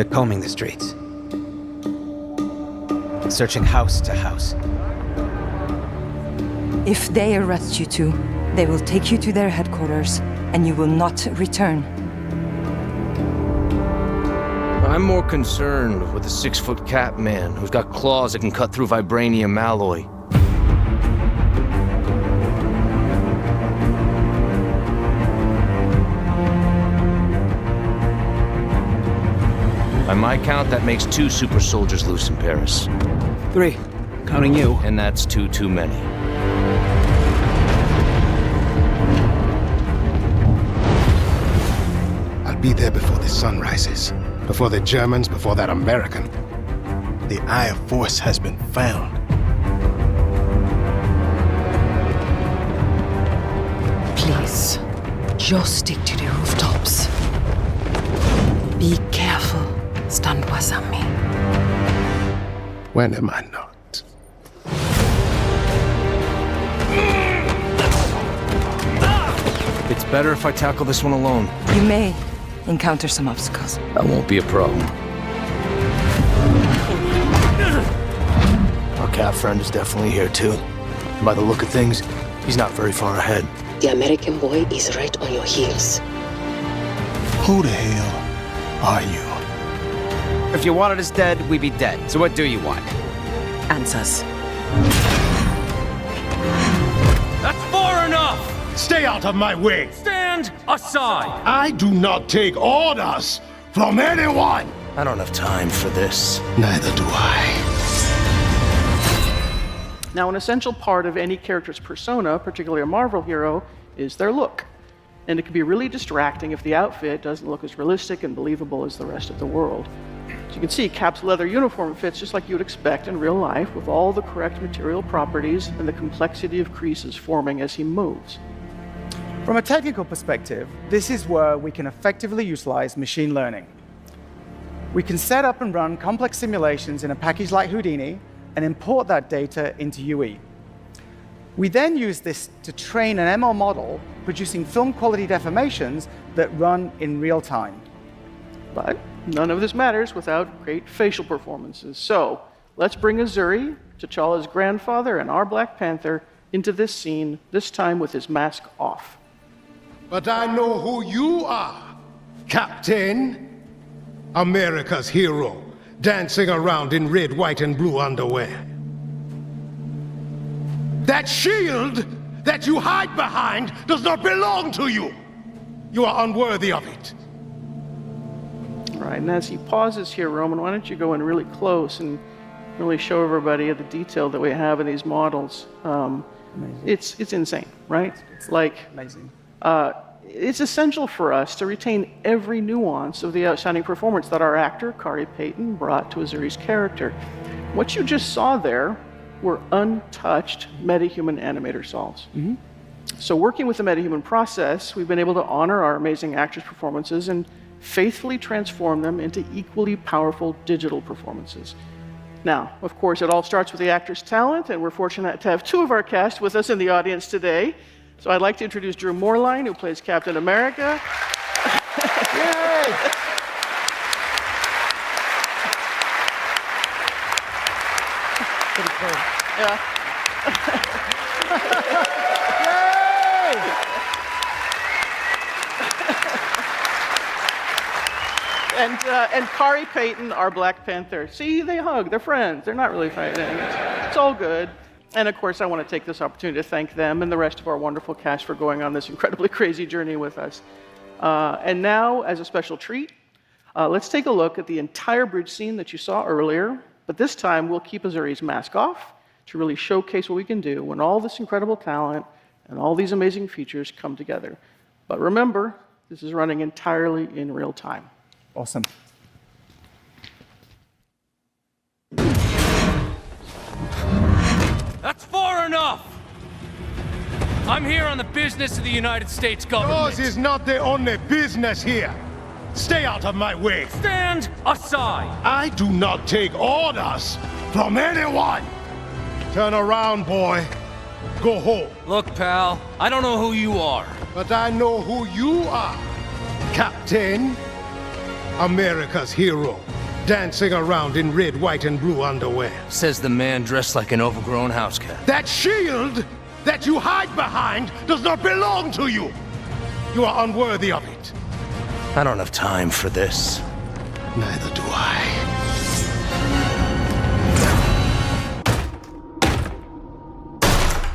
They're combing the streets. Searching house to house. If they arrest you two, they will take you to their headquarters, and you will not return. I'm more concerned with the 6-foot cat man who's got claws that can cut through vibranium alloy. By my count, that makes 2 super soldiers loose in Paris. 3, counting you. And that's 2 too many. I'll be there before the sun rises. Before the Germans, before that American. The Eye of Force has been found. Please, just stick to the rooftops. Be careful, Stanwasami. When am I not? It's better if I tackle this one alone. You may encounter some obstacles. That won't be a problem. Our cat friend is definitely here too. And by the look of things, he's not very far ahead. The American boy is right on your heels. Who the hell are you? If you wanted us dead, we'd be dead. So what do you want? Answers. That's far enough! Stay out of my way! Stand aside! I do not take orders from anyone! I don't have time for this. Neither do I. Now, an essential part of any character's persona, particularly a Marvel hero, is their look. And it can be really distracting if the outfit doesn't look as realistic and believable as the rest of the world. As you can see, Cap's leather uniform fits just like you would expect in real life, with all the correct material properties and the complexity of creases forming as he moves. From a technical perspective, this is where we can effectively utilize machine learning. We can set up and run complex simulations in a package like Houdini and import that data into UE. We then use this to train an ML model, producing film quality deformations that run in real time. But none of this matters without great facial performances. So let's bring Azuri, T'Challa's grandfather and our Black Panther, into this scene, this time with his mask off. But I know who you are, Captain. America's hero, dancing around in red, white, and blue underwear. That shield that you hide behind does not belong to you. You are unworthy of it. All right, and as he pauses here, Roman, why don't you go in really close and really show everybody the detail that we have in these models. It's insane, right? Like, amazing. It's essential for us to retain every nuance of the outstanding performance that our actor, Kari Payton, brought to Azuri's character. What you just saw there were untouched metahuman animator solves. Mm-hmm. So working with the metahuman process, we've been able to honor our amazing actors' performances and faithfully transform them into equally powerful digital performances. Now, of course, it all starts with the actor's talent, and we're fortunate to have 2 of our cast with us in the audience today. So I'd like to introduce Drew Moorline, who plays Captain America. Yay! Pretty cool. Yeah. And Kari Payton, our Black Panther. See, they hug. They're friends. They're not really fighting. It's all good. And of course, I want to take this opportunity to thank them and the rest of our wonderful cast for going on this incredibly crazy journey with us. And now, as a special treat, let's take a look at the entire bridge scene that you saw earlier. But this time, we'll keep Azuri's mask off to really showcase what we can do when all this incredible talent and all these amazing features come together. But remember, this is running entirely in real time. Awesome. That's far enough! I'm here on the business of the United States government. Yours is not the only business here. Stay out of my way. Stand aside! I do not take orders from anyone. Turn around, boy. Go home. Look, pal, I don't know who you are. But I know who you are, Captain. America's hero, dancing around in red, white, and blue underwear. Says the man dressed like an overgrown house cat. That shield that you hide behind does not belong to you. You are unworthy of it. I don't have time for this. Neither do I.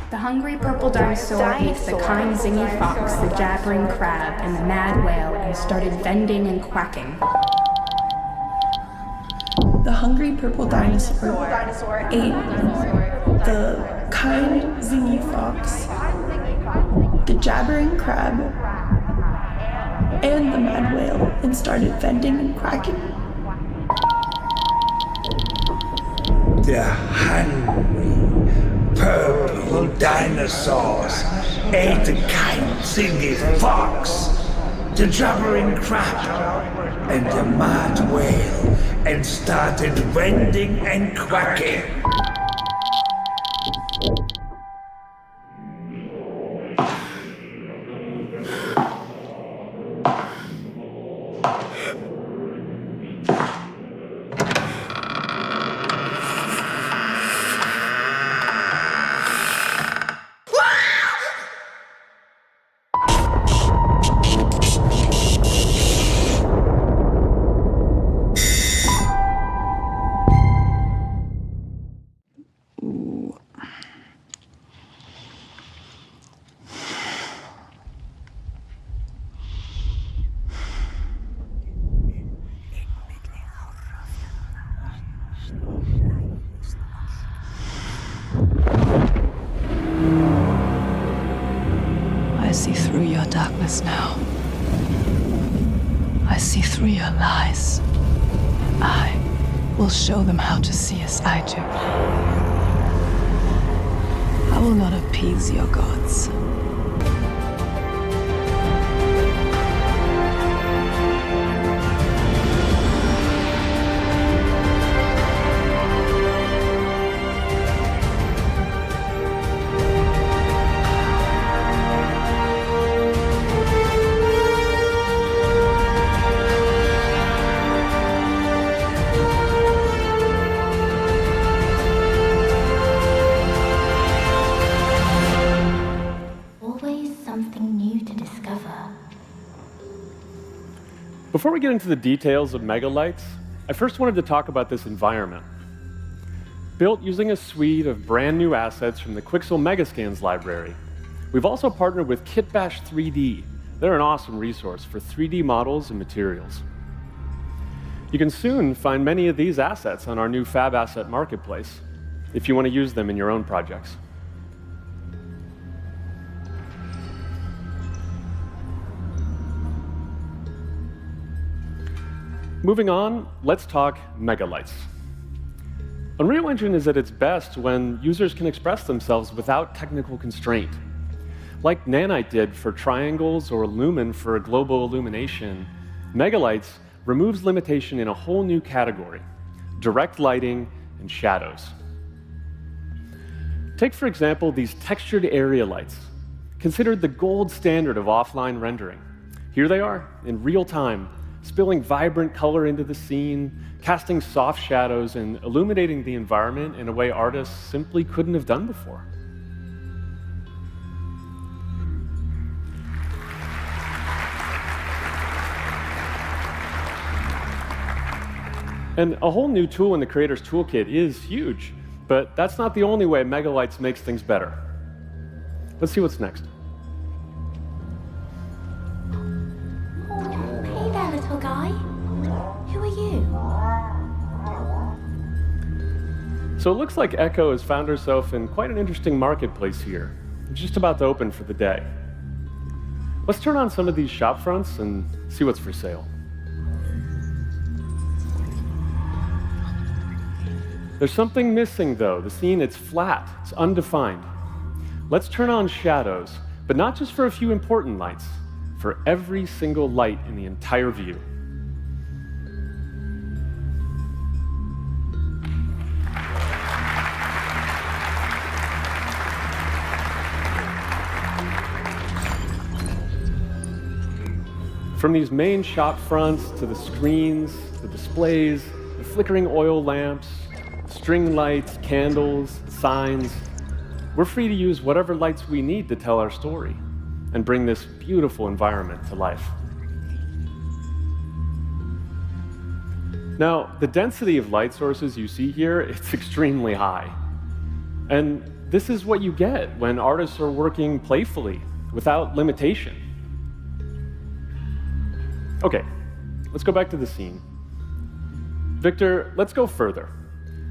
The hungry purple dinosaur ate the kind zingy fox, the jabbering crab, and the mad whale, and started vending and quacking. The hungry purple dinosaur ate the kind zingy fox, the jabbering crab, and the mad whale, and started vending and quacking. The hungry purple dinosaurs ate the kind zingy fox, the jabbering crab, and the mad whale, and started vending and quacking. I see through your darkness now. I see through your lies. I will show them how to see as I do. I will not appease your gods. Before we get into the details of megalites, I first wanted to talk about this environment. Built using a suite of brand new assets from the Quixel Megascans library, we've also partnered with Kitbash 3D. They're an awesome resource for 3D models and materials. You can soon find many of these assets on our new Fab Asset Marketplace if you want to use them in your own projects. Moving on, let's talk megalites. Unreal Engine is at its best when users can express themselves without technical constraint. Like Nanite did for triangles or Lumen for a global illumination, megalites removes limitation in a whole new category: direct lighting and shadows. Take, for example, these textured area lights, considered the gold standard of offline rendering. Here they are, in real time, spilling vibrant color into the scene, casting soft shadows, and illuminating the environment in a way artists simply couldn't have done before. And a whole new tool in the Creator's Toolkit is huge, but that's not the only way megalites makes things better. Let's see what's next. Hey there, little guy. Who are you? So it looks like Echo has found herself in quite an interesting marketplace here. It's just about to open for the day. Let's turn on some of these shop fronts and see what's for sale. There's something missing, though. The scene, it's flat, it's undefined. Let's turn on shadows, but not just for a few important lights, for every single light in the entire view. From these main shop fronts to the screens, the displays, the flickering oil lamps, string lights, candles, signs, we're free to use whatever lights we need to tell our story and bring this beautiful environment to life. Now, the density of light sources you see here, it's extremely high. And this is what you get when artists are working playfully, without limitation. Okay, let's go back to the scene. Victor, let's go further.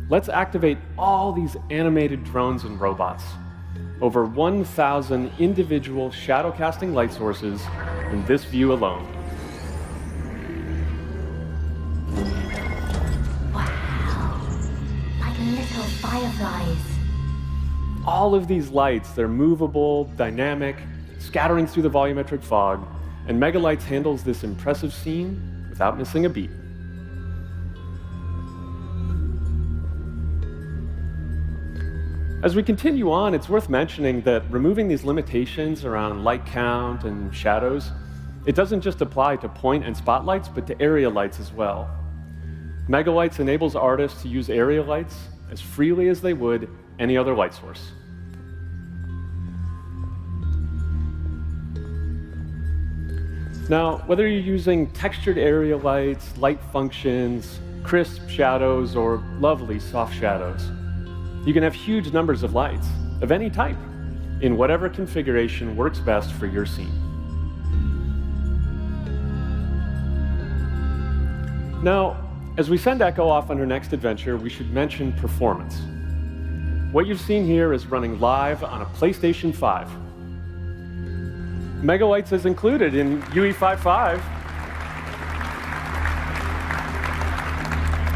Let's activate all these animated drones and robots. Over 1,000 individual shadow-casting light sources in this view alone. Little fireflies. All of these lights, they're movable, dynamic, scattering through the volumetric fog, and Megalights handles this impressive scene without missing a beat. As we continue on, it's worth mentioning that removing these limitations around light count and shadows, it doesn't just apply to point and spotlights, but to area lights as well. Megalights enables artists to use area lights as freely as they would any other light source. Now, whether you're using textured area lights, light functions, crisp shadows, or lovely soft shadows, you can have huge numbers of lights of any type in whatever configuration works best for your scene. Now, as we send Echo off on her next adventure, we should mention performance. What you've seen here is running live on a PlayStation 5. Megalights is included in UE55.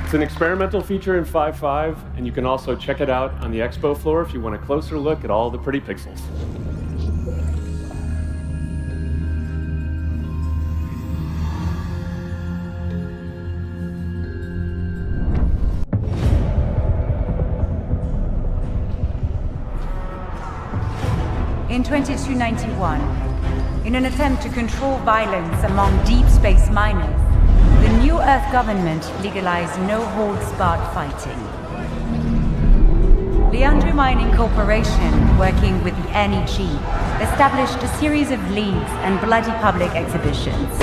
It's an experimental feature in 5.5, and you can also check it out on the expo floor if you want a closer look at all the pretty pixels. In 2291, in an attempt to control violence among deep space miners, the New Earth government legalized no-holds-barred fighting. Leandro Mining Corporation, working with the NEG, established a series of leagues and bloody public exhibitions.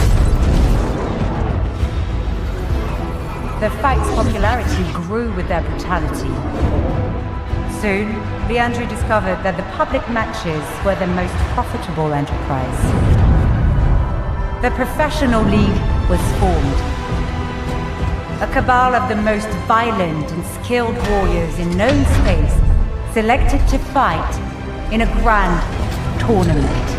The fight's popularity grew with their brutality. Soon, Leandro discovered that the public matches were the most profitable enterprise. The Professional League was formed. A cabal of the most violent and skilled warriors in known space selected to fight in a grand tournament.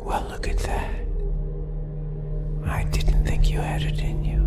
Well, look at that. I didn't think you had it in you.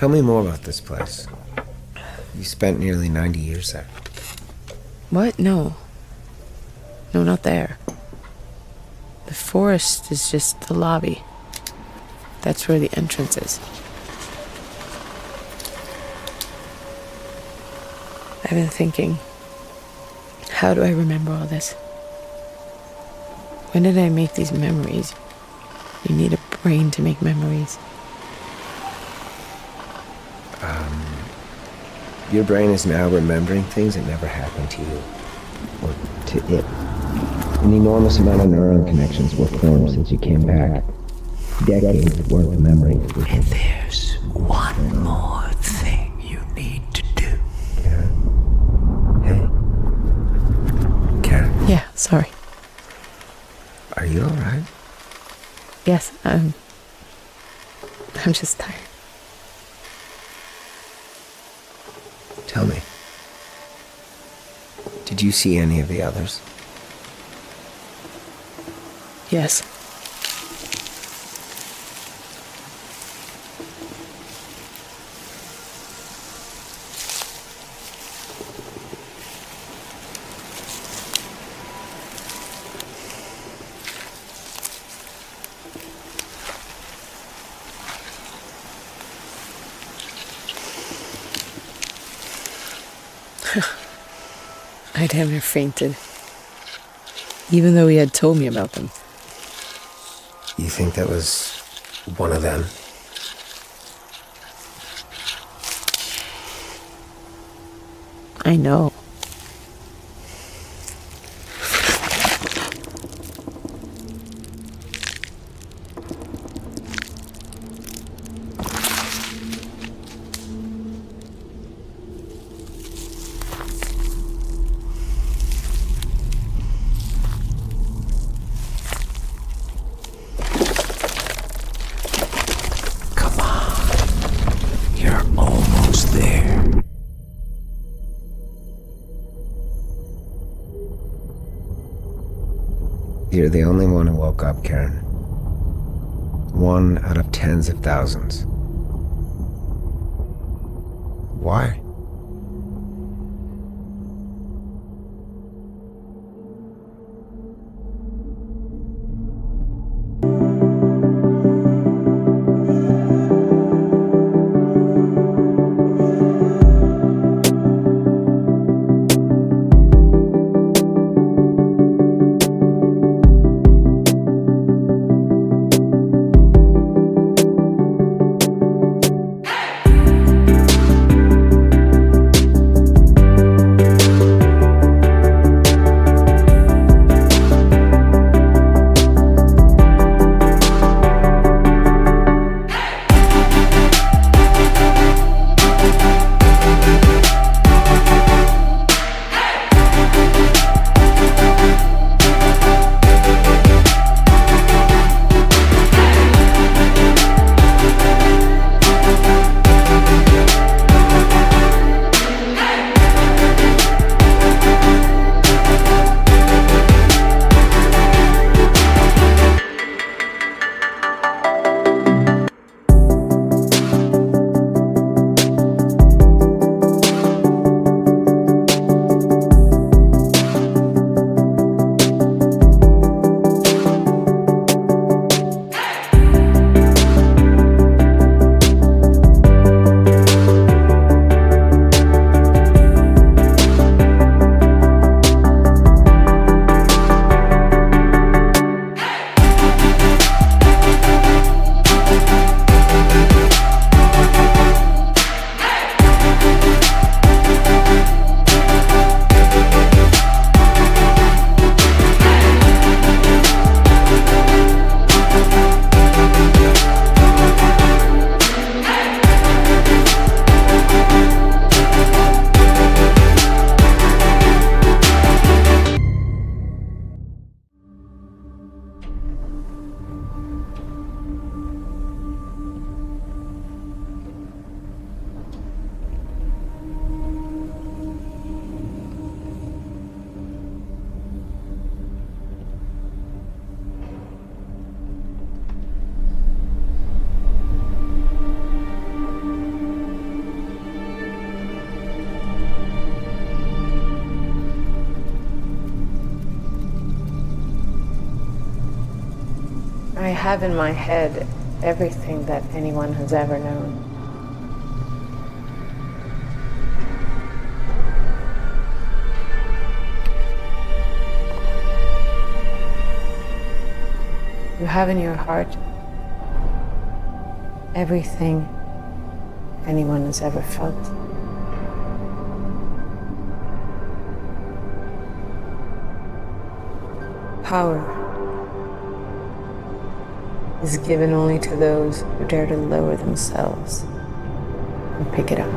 Tell me more about this place. You spent nearly 90 years there. What? No. No, not there. The forest is just the lobby. That's where the entrance is. I've been thinking, how do I remember all this? When did I make these memories? You need a brain to make memories. Your brain is now remembering things that never happened to you. Or to it. An enormous amount of neuron connections were formed since you came back. Decades worth of memory. And there's one more thing you need to do. Karen? Hey? Karen? Yeah, sorry. Are you alright? Yes, I'm just tired. Tell me. Did you see any of the others? Yes. I damn near fainted. Even though he had told me about them. You think that was one of them? I know. You're the only one who woke up, Karen. One out of tens of thousands. Why? I have in my head everything that anyone has ever known. You have in your heart everything anyone has ever felt. Power is given only to those who dare to lower themselves and pick it up.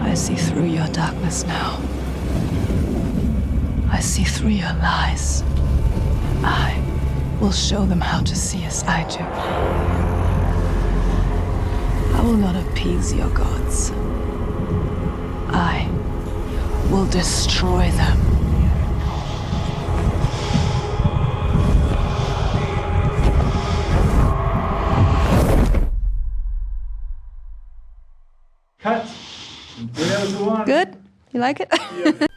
I see through your darkness now. I see through your lies. I will show them how to see as I do. I will not appease your gods. I will destroy them. Cut. Good? You like it? Yeah.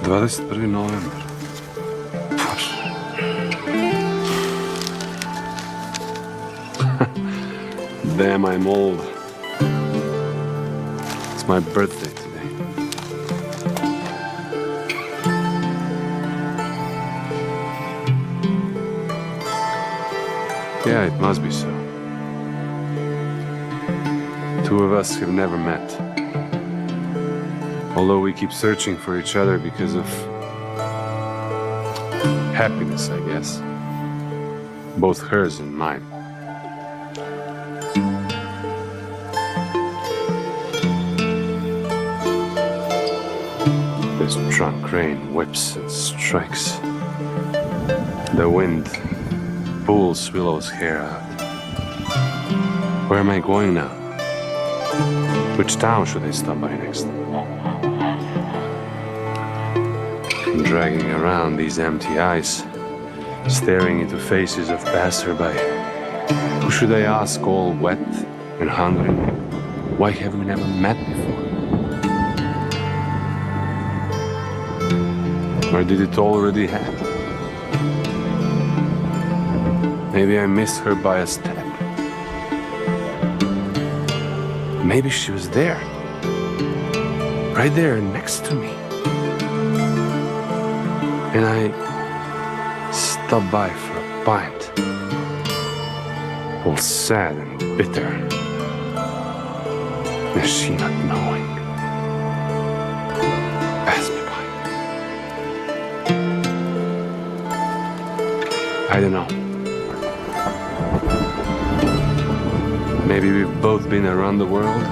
21. novembar. Damn, I'm old. It's my birthday today. Yeah, it must be so. Two of us have never met. Although we keep searching for each other because of happiness, I guess. Both hers and mine. This trunk rain whips and strikes. The wind pulls Willow's hair out. Where am I going now? Which town should I stop by next? I'm dragging around these empty eyes, staring into faces of passerby. Who should I ask, all wet and hungry? Why have we never met before? Or did it already happen? Maybe I missed her by a step. Maybe she was there. Right there next to me. And I stopped by for a pint. All sad and bitter. And she not knowing. Pass me by. I don't know. Maybe we've both been around the world.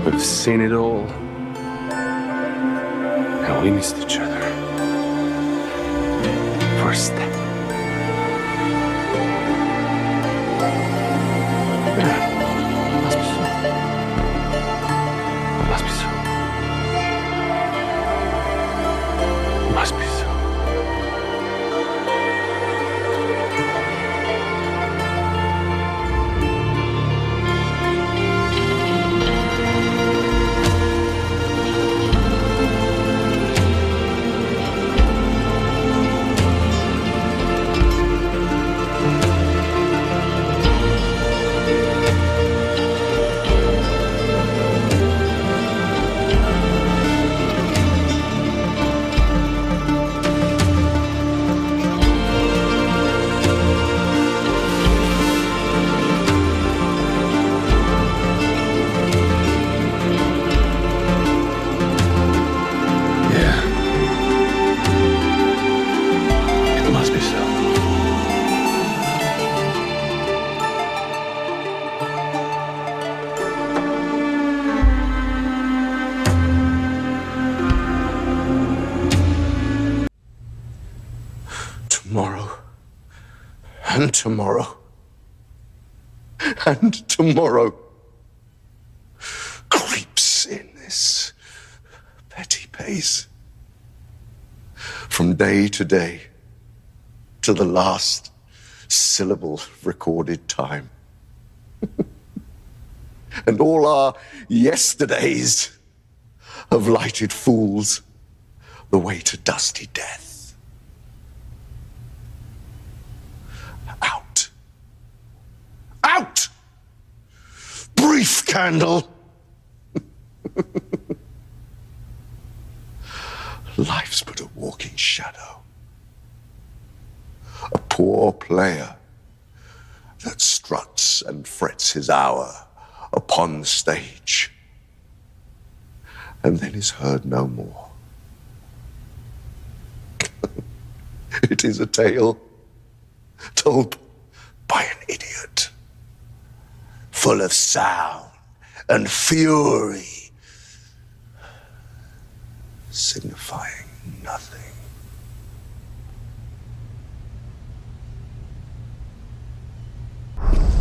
We've seen it all. And we missed each other. For a step. Must be so. Must be so. Must be so. Tomorrow, and tomorrow, and tomorrow creeps in this petty pace. From day to day, to the last syllable recorded time. And all our yesterdays have lighted fools the way to dusty death. Out! Brief candle! Life's but a walking shadow. A poor player that struts and frets his hour upon the stage, and then is heard no more. It is a tale told by an idiot, full of sound and fury, signifying nothing.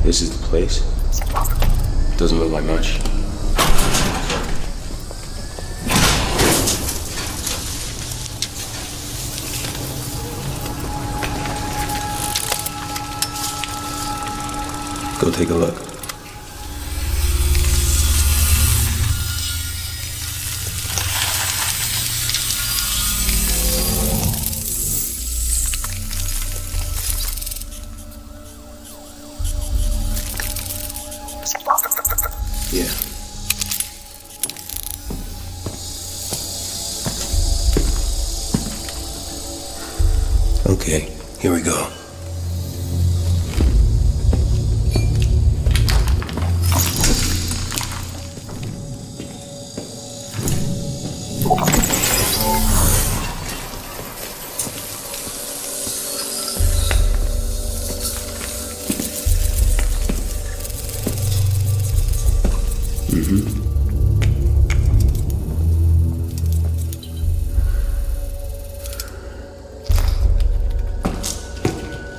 This is the place? Doesn't look like much. Go take a look. Okay, here we go.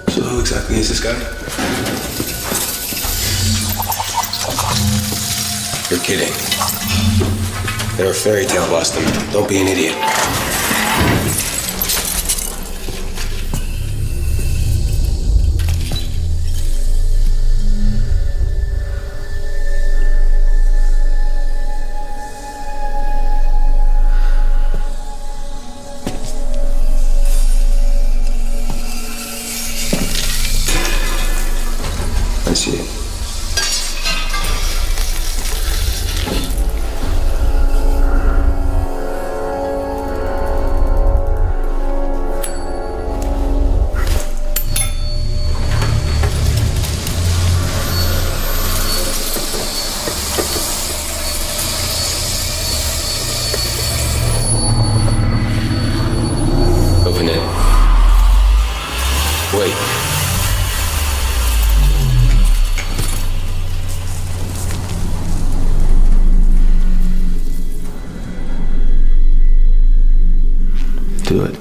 So who exactly is this guy? You're kidding. They're a fairy tale, Boston. Don't be an idiot. I see it. Open it. Wait. Do it.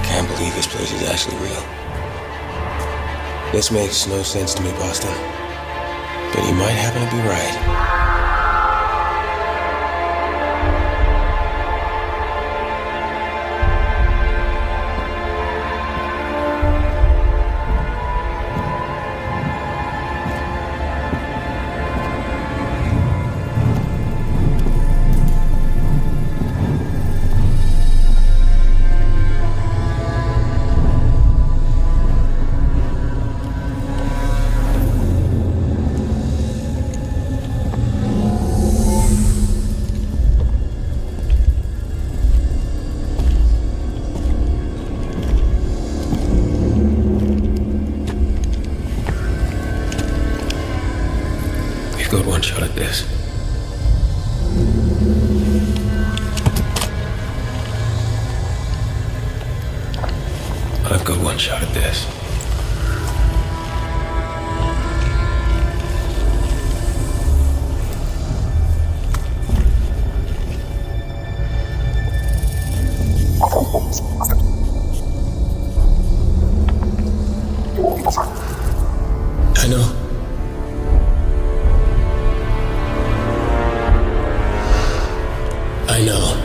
Can't believe this place is actually real. This makes no sense to me, Boston. But you might happen to be right. We've got one shot at this. I've got one shot at this. I know. I know.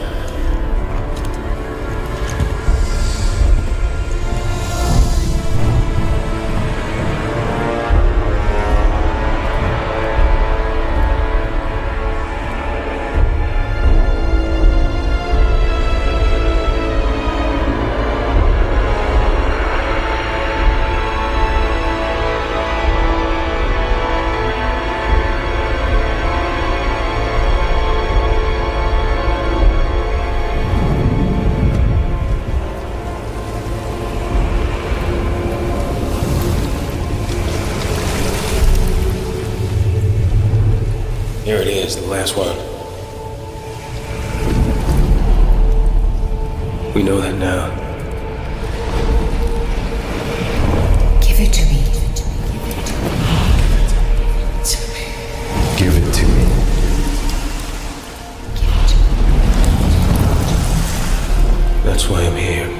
Here it is, the last one. We know that now. Give it to me. That's why I'm here.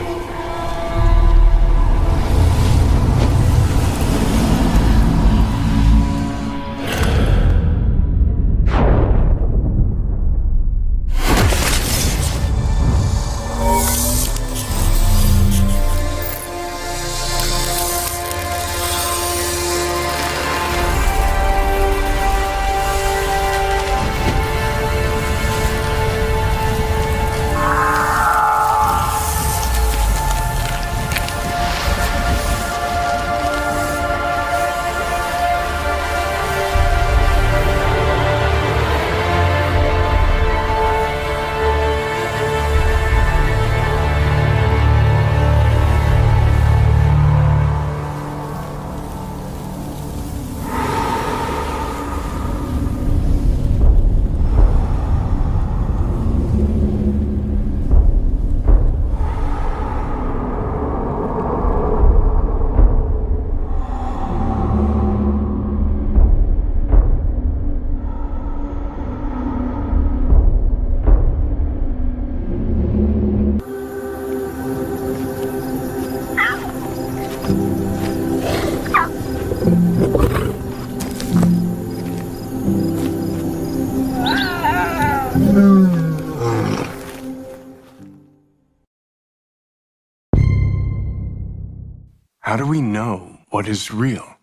How do we know what is real?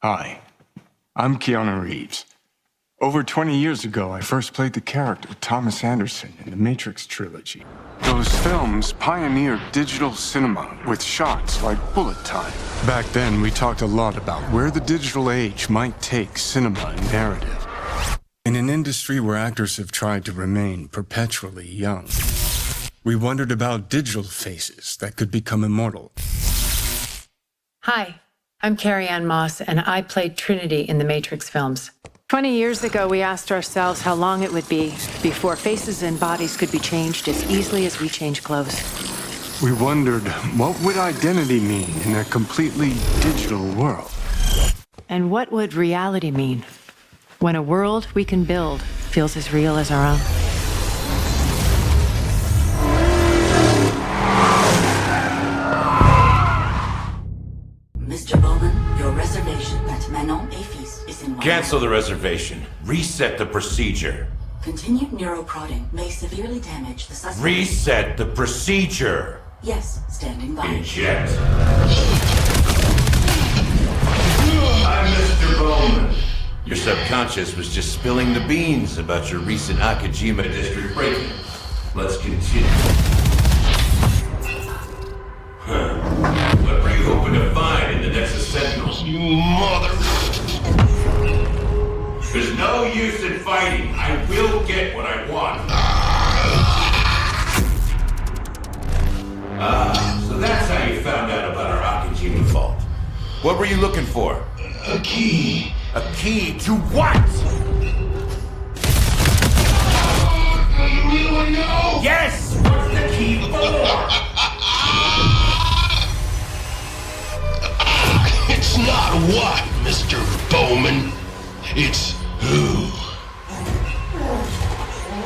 Hi, I'm Keanu Reeves. Over 20 years ago, I first played the character Thomas Anderson in the Matrix trilogy. Those films pioneered digital cinema with shots like bullet time. Back then, we talked a lot about where the digital age might take cinema and narrative. In an industry where actors have tried to remain perpetually young, we wondered about digital faces that could become immortal. Hi, I'm Carrie Ann Moss, and I played Trinity in the Matrix films. 20 years ago, we asked ourselves how long it would be before faces and bodies could be changed as easily as we change clothes. We wondered, what would identity mean in a completely digital world? And what would reality mean when a world we can build feels as real as our own? Mr. Bowman, your reservation at Manon Afis is in Cancel the reservation. Reset the procedure. Continued neuroprodding may severely damage the suspect. Reset the procedure. Yes, standing by. Eject. I'm Mr. Bowman. Your subconscious was just spilling the beans about your recent Akajima district break-in. Let's continue. What were you hoping to find in the Nexus Sentinels? You mother... There's no use in fighting. I will get what I want. So that's how you found out about our Akajima vault. What were you looking for? A key. A key to what? You really want to know? Yes! What's the key for? It's not what, Mr. Bowman. It's who.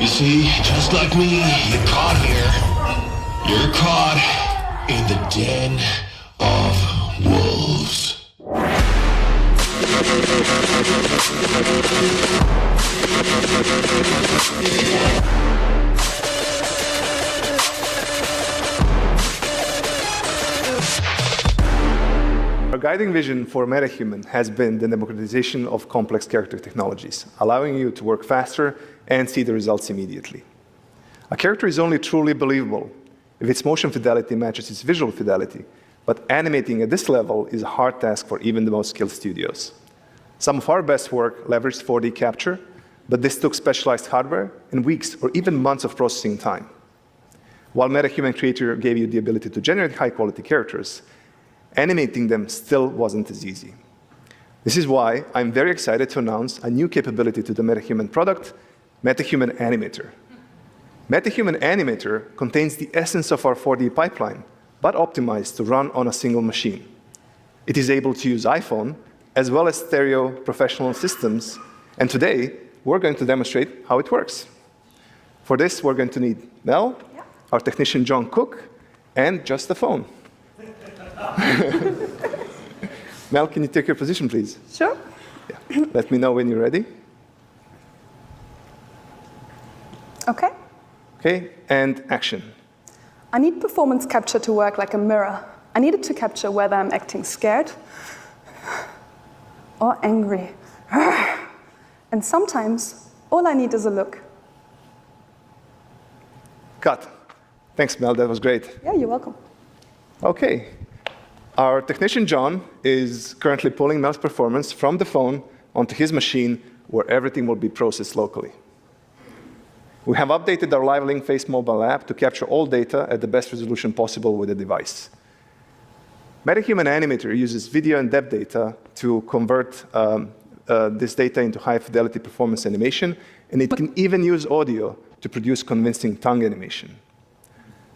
You see, just like me, you're caught here. You're caught in the den of wolves. Our guiding vision for MetaHuman has been the democratization of complex character technologies, allowing you to work faster and see the results immediately. A character is only truly believable if its motion fidelity matches its visual fidelity, but animating at this level is a hard task for even the most skilled studios. Some of our best work leveraged 4D capture, but this took specialized hardware and weeks or even months of processing time. While MetaHuman Creator gave you the ability to generate high-quality characters, animating them still wasn't as easy. This is why I'm very excited to announce a new capability to the MetaHuman product, MetaHuman Animator. MetaHuman Animator contains the essence of our 4D pipeline, but optimized to run on a single machine. It is able to use iPhone, as well as stereo professional systems, and today, we're going to demonstrate how it works. For this, we're going to need Mel, our technician John Cook, and just the phone. Mel, can you take your position, please? Sure. Yeah. Let me know when you're ready. Okay. Okay, and action. I need performance capture to work like a mirror. I need it to capture whether I'm acting scared or angry. And sometimes, all I need is a look. Cut. Thanks, Mel, that was great. Yeah, you're welcome. Okay. Our technician, John, is currently pulling Mel's performance from the phone onto his machine, where everything will be processed locally. We have updated our LiveLink Face mobile app to capture all data at the best resolution possible with the device. MetaHuman Animator uses video and depth data to convert this data into high-fidelity performance animation, and it can even use audio to produce convincing tongue animation.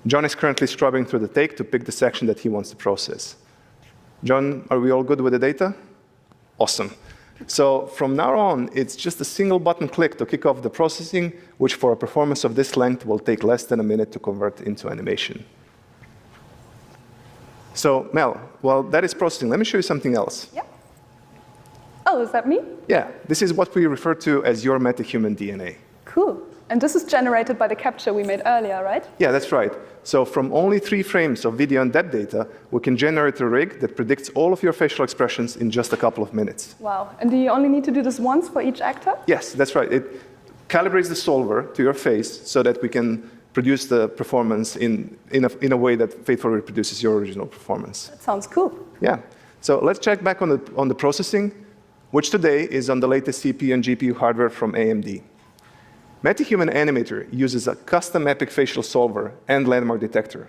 John is currently scrubbing through the take to pick the section that he wants to process. John, are we all good with the data? Awesome. So from now on, it's just a single button click to kick off the processing, which for a performance of this length will take less than a minute to convert into animation. So Mel, while that is processing, let me show you something else. Yeah. Oh, is that me? Yeah, this is what we refer to as your MetaHuman DNA. Cool. And this is generated by the capture we made earlier, right? Yeah, that's right. So from only 3 frames of video and depth data, we can generate a rig that predicts all of your facial expressions in just a couple of minutes. Wow. And do you only need to do this once for each actor? Yes, that's right. It calibrates the solver to your face so that we can produce the performance in a way that faithfully reproduces your original performance. That sounds cool. Yeah. So let's check back on the processing, which today is on the latest CPU and GPU hardware from AMD. MetaHuman Animator uses a custom Epic facial solver and landmark detector.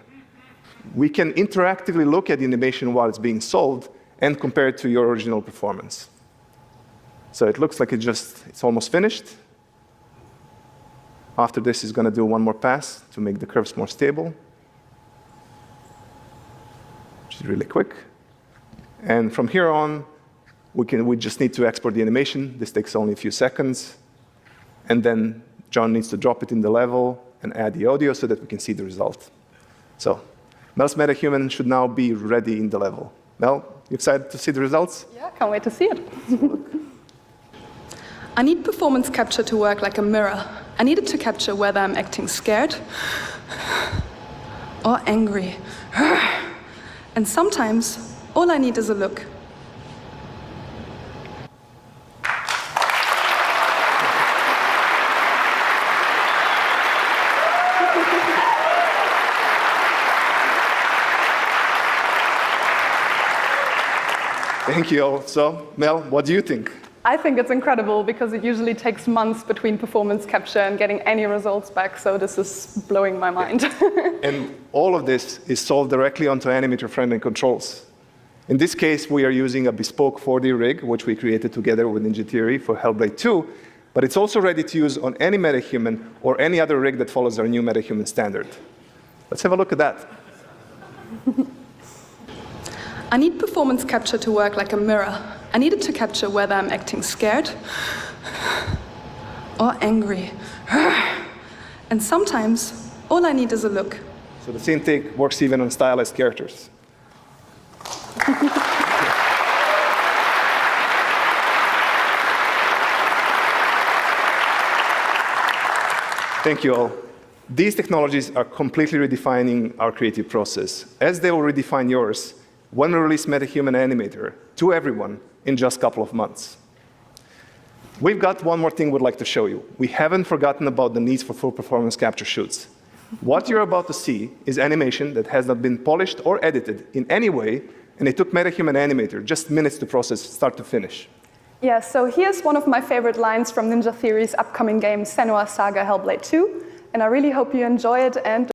We can interactively look at the animation while it's being solved and compare it to your original performance. So it looks like it's almost finished. After this, it's going to do one more pass to make the curves more stable, which is really quick. And from here on, we just need to export the animation. This takes only a few seconds. And then John needs to drop it in the level and add the audio so that we can see the result. So Mel's MetaHuman should now be ready in the level. Mel, you excited to see the results? Yeah, can't wait to see it. I need performance capture to work like a mirror. I need it to capture whether I'm acting scared or angry. And sometimes, all I need is a look. Thank you all. So, Mel, what do you think? I think it's incredible because it usually takes months between performance capture and getting any results back, so this is blowing my mind. And all of this is solved directly onto animator-friendly controls. In this case, we are using a bespoke 4D rig, which we created together with Ninja Theory for Hellblade 2, but it's also ready to use on any MetaHuman or any other rig that follows our new MetaHuman standard. Let's have a look at that. I need performance capture to work like a mirror. I need it to capture whether I'm acting scared or angry. And sometimes, all I need is a look. So the same take works even on stylized characters. Thank you all. These technologies are completely redefining our creative process, as they will redefine yours when we release MetaHuman Animator to everyone in just a couple of months. We've got one more thing we'd like to show you. We haven't forgotten about the needs for full performance capture shoots. What you're about to see is animation that has not been polished or edited in any way, and it took MetaHuman Animator just minutes to process start to finish. Yeah, so here's one of my favorite lines from Ninja Theory's upcoming game, Senua's Saga Hellblade 2, and I really hope you enjoy it and